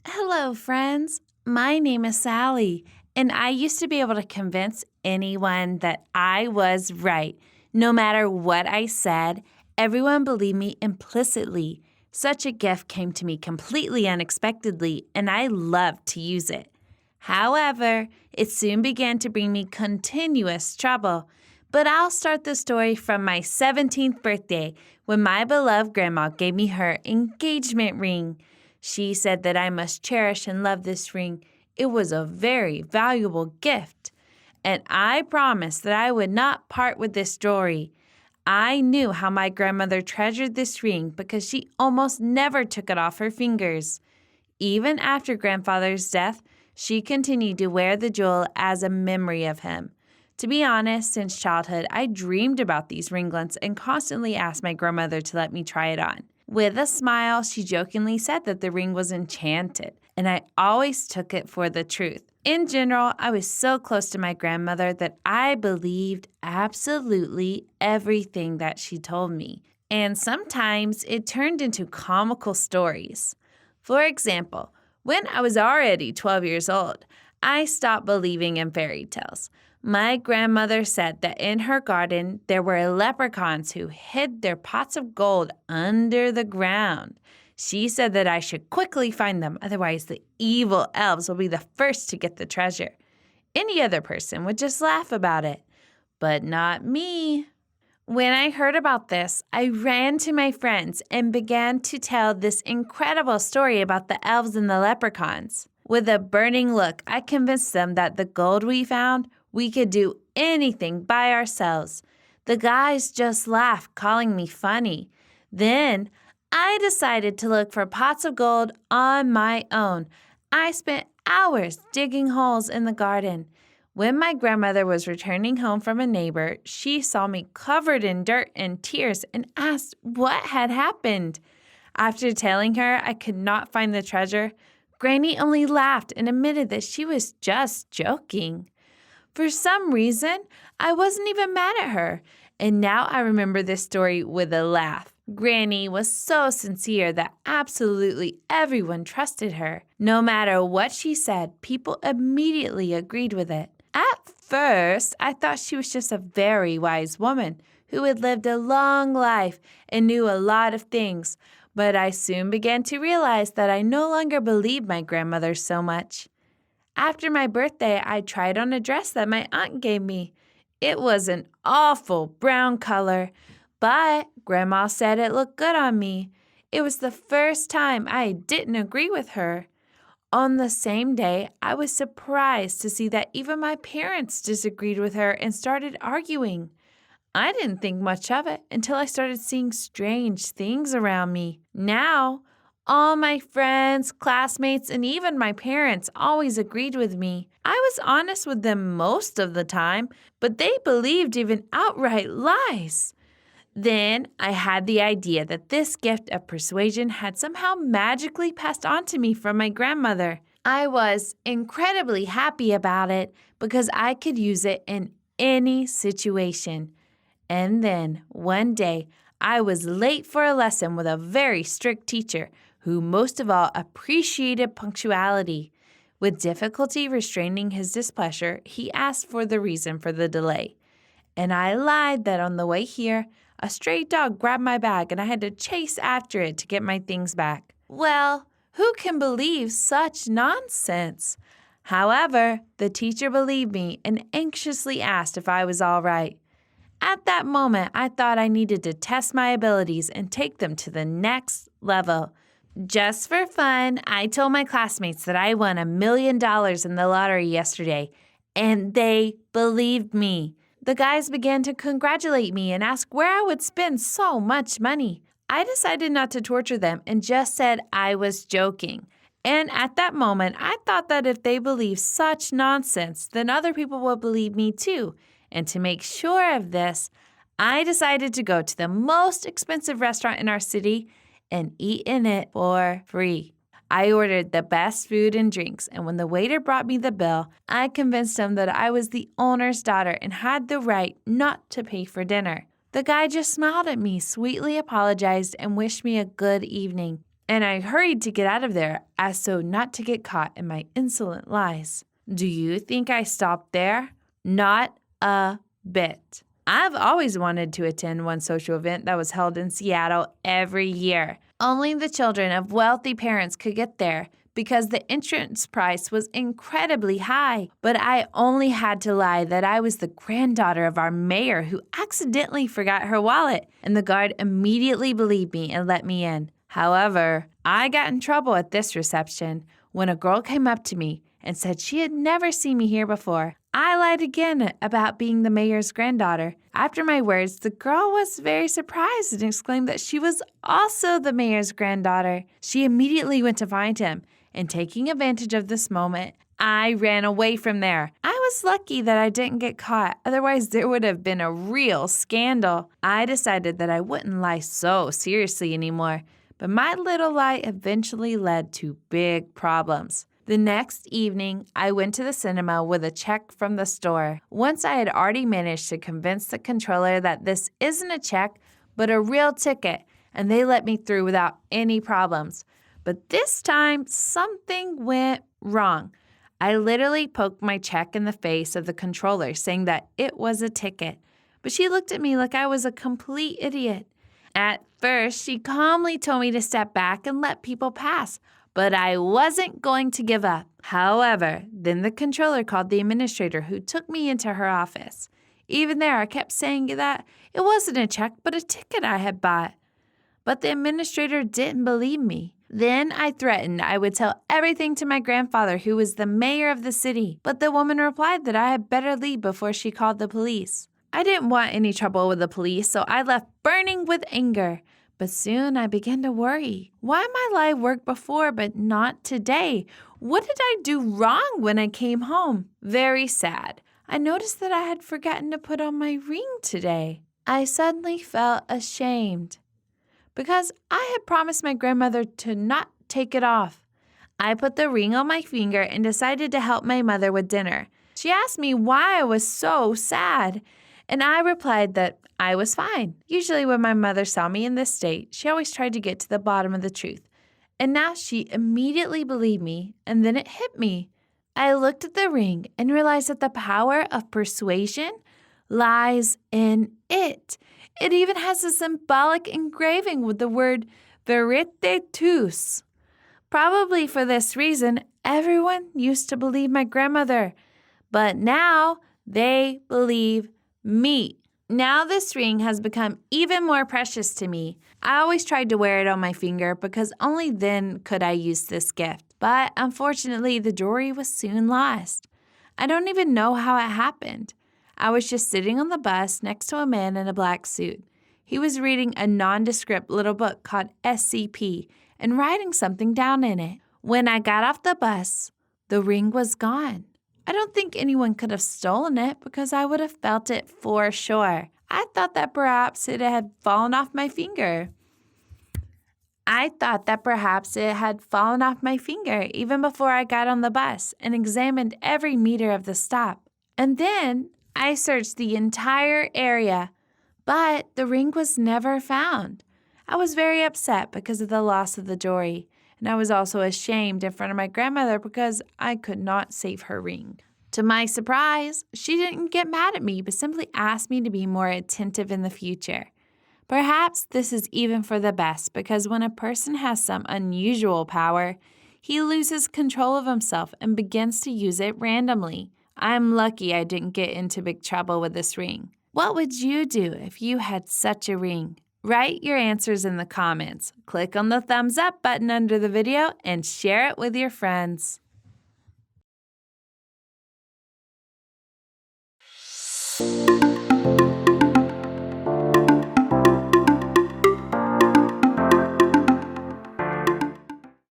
Hello, friends. My name is Sally, and I used to be able to convince anyone that I was right. No matter what I said, everyone believed me implicitly. Such a gift came to me completely unexpectedly, and I loved to use it. However, it soon began to bring me continuous trouble. But I'll start the story from my 17th birthday when my beloved grandma gave me her engagement ring. She said that I must cherish and love this ring. It was a very valuable gift. And I promised that I would not part with this jewelry. I knew how my grandmother treasured this ring because she almost never took it off her fingers. Even after grandfather's death, she continued to wear the jewel as a memory of him. To be honest, since childhood, I dreamed about these ringlets and constantly asked my grandmother to let me try it on. With a smile, she jokingly said that the ring was enchanted, and I always took it for the truth. In general, I was so close to my grandmother that I believed absolutely everything that she told me. And sometimes it turned into comical stories. For example, when I was already 12 years old, I stopped believing in fairy tales. My grandmother said that in her garden there were leprechauns who hid their pots of gold under the ground. She said that I should quickly find them, otherwise the evil elves will be the first to get the treasure. Any other person would just laugh about it, but not me. When I heard about this, I ran to my friends and began to tell this incredible story about the elves and the leprechauns. With a burning look, I convinced them that the gold we found, we could do anything by ourselves. The guys just laughed, calling me funny. Then I decided to look for pots of gold on my own. I spent hours digging holes in the garden. When my grandmother was returning home from a neighbor, she saw me covered in dirt and tears and asked what had happened. After telling her I could not find the treasure, Granny only laughed and admitted that she was just joking. For some reason, I wasn't even mad at her, and now I remember this story with a laugh. Granny was so sincere that absolutely everyone trusted her. No matter what she said, people immediately agreed with it. At first, I thought she was just a very wise woman who had lived a long life and knew a lot of things, but I soon began to realize that I no longer believed my grandmother so much. After my birthday, I tried on a dress that my aunt gave me. It was an awful brown color, but Grandma said it looked good on me. It was the first time I didn't agree with her. On the same day, I was surprised to see that even my parents disagreed with her and started arguing. I didn't think much of it until I started seeing strange things around me. Now, all my friends, classmates, and even my parents always agreed with me. I was honest with them most of the time, but they believed even outright lies. Then I had the idea that this gift of persuasion had somehow magically passed on to me from my grandmother. I was incredibly happy about it because I could use it in any situation. And then, one day, I was late for a lesson with a very strict teacher who most of all appreciated punctuality. With difficulty restraining his displeasure, he asked for the reason for the delay. And I lied that on the way here, a stray dog grabbed my bag and I had to chase after it to get my things back. Well, who can believe such nonsense? However, the teacher believed me and anxiously asked if I was all right. At that moment, I thought I needed to test my abilities and take them to the next level. Just for fun, I told my classmates that I won $1 million in the lottery yesterday, and they believed me. The guys began to congratulate me and ask where I would spend so much money. I decided not to torture them and just said I was joking. And at that moment, I thought that if they believed such nonsense, then other people would believe me too. And to make sure of this, I decided to go to the most expensive restaurant in our city and eat in it for free. I ordered the best food and drinks, and when the waiter brought me the bill, I convinced him that I was the owner's daughter and had the right not to pay for dinner. The guy just smiled at me, sweetly apologized, and wished me a good evening. and I hurried to get out of there as so not to get caught in my insolent lies. Do you think I stopped there? Not a bit. I've always wanted to attend one social event that was held in Seattle every year. Only the children of wealthy parents could get there because the entrance price was incredibly high. But I only had to lie that I was the granddaughter of our mayor who accidentally forgot her wallet, and the guard immediately believed me and let me in. However, I got in trouble at this reception when a girl came up to me and said she had never seen me here before. I lied again about being the mayor's granddaughter. After my words, the girl was very surprised and exclaimed that she was also the mayor's granddaughter. She immediately went to find him, and taking advantage of this moment, I ran away from there. I was lucky that I didn't get caught, otherwise there would have been a real scandal. I decided that I wouldn't lie so seriously anymore, but my little lie eventually led to big problems. The next evening, I went to the cinema with a check from the store. Once I had already managed to convince the controller that this isn't a check, but a real ticket, and they let me through without any problems. But this time, something went wrong. I literally poked my check in the face of the controller, saying that it was a ticket. But she looked at me like I was a complete idiot. At first, she calmly told me to step back and let people pass. But I wasn't going to give up. However, then the controller called the administrator who took me into her office. Even there, I kept saying that it wasn't a check, but a ticket I had bought. But the administrator didn't believe me. Then I threatened I would tell everything to my grandfather, who was the mayor of the city. But the woman replied that I had better leave before she called the police. I didn't want any trouble with the police, so I left burning with anger. But soon I began to worry. Why my lie worked before but not today? What did I do wrong when I came home? Very sad. I noticed that I had forgotten to put on my ring today. I suddenly felt ashamed because I had promised my grandmother to not take it off. I put the ring on my finger and decided to help my mother with dinner. She asked me why I was so sad, and I replied that I was fine. Usually when my mother saw me in this state, she always tried to get to the bottom of the truth. And now she immediately believed me, and then it hit me. I looked at the ring and realized that the power of persuasion lies in it. It even has a symbolic engraving with the word verite tous. Probably for this reason, everyone used to believe my grandmother, but now they believe me. Now this ring has become even more precious to me. I always tried to wear it on my finger because only then could I use this gift. But unfortunately, the jewelry was soon lost. I don't even know how it happened. I was just sitting on the bus next to a man in a black suit. He was reading a nondescript little book called SCP and writing something down in it. When I got off the bus, the ring was gone. I don't think anyone could have stolen it because I would have felt it for sure. I thought that perhaps it had fallen off my finger. Even before I got on the bus and examined every meter of the stop. And then I searched the entire area, but the ring was never found. I was very upset because of the loss of the jewelry. And I was also ashamed in front of my grandmother because I could not save her ring. To my surprise, she didn't get mad at me, but simply asked me to be more attentive in the future. Perhaps this is even for the best, because when a person has some unusual power, he loses control of himself and begins to use it randomly. I'm lucky I didn't get into big trouble with this ring. What would you do if you had such a ring? Write your answers in the comments. Click on the thumbs up button under the video and share it with your friends.